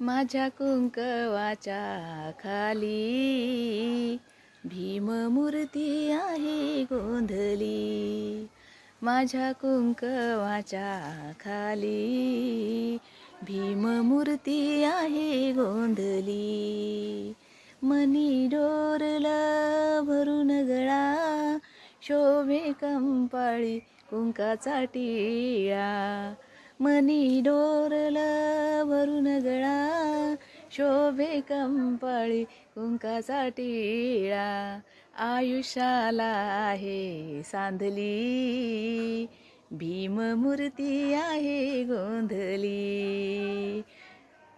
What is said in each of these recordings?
माझ्या कुंकवाच्या खाली भीममूर्ती आहे गोंधली. माझ्या कुंकवाच्या खाली भीममूर्ती आहे गोंधली. मनी डोरला भरून गळा शोभे कंपाळी कुंकाचा टिळा. मनी डोरला भरून गळा शोभे कंपाळी कुंकाचा टिळा. आयुष्याला आहे सांधली भीममूर्ती आहे गोंधली.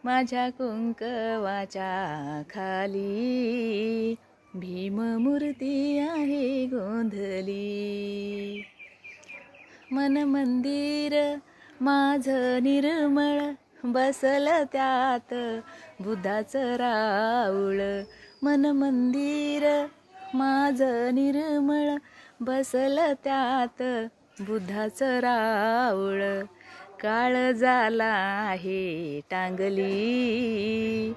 माझ्या कुंकवाच्या खाली भीममूर्ती आहे गोंधली. मन मंदिर माझं निर्मळ बसल त्यात बुद्धाचं राऊळ. मन मंदिर माझं निर्मळ बसल त्यात बुद्धाचं राऊळ. काळजाला आहे टांगली,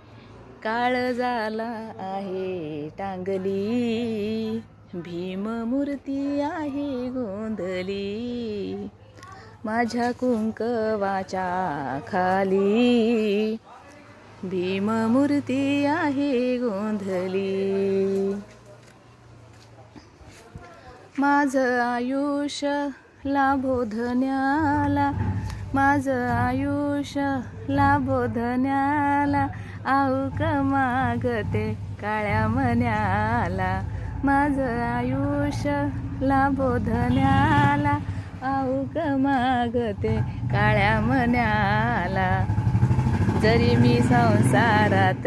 काळजाला आहे टांगली भीममूर्ती आहे गोंधली. माझ्या कुंकवाच्या खाली भीममूर्ती आहे गोंधली. माझं आयुष्य लाभो धन्याला, माझं आयुष्य लाभो धन्याला आऊक मागते काळ्या मन्याला. माझं आयुष्य लाभो धन्याला आऊक मागते काळ्या मन्याला. जरी मी संसारात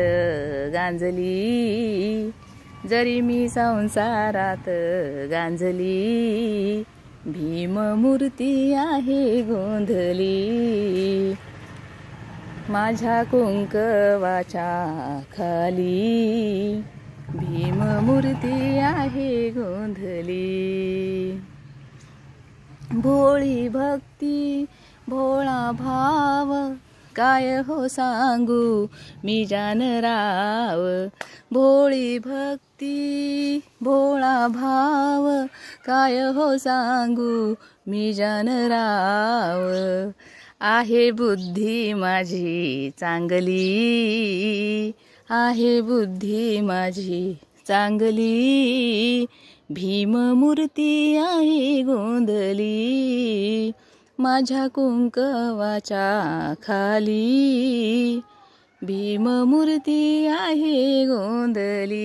गांजली, जरी मी संसारात गांजली भीममूर्ती आहे गोंधली. माझ्या कुंकवाच्या खाली भीममूर्ती आहे गोंधली. भोळी भक्ती भोळा भाव काय हो सांगू मी जानराव. भोळी भक्ती भोळा भाव काय हो सांगू मी जानराव. आहे बुद्धी माझी चांगली, आहे बुद्धी माझी चांगली भीममूर्ती आहे गोंधली. माझ्या कुंकवाच्या खाली भीममूर्ती आहे गोंधली.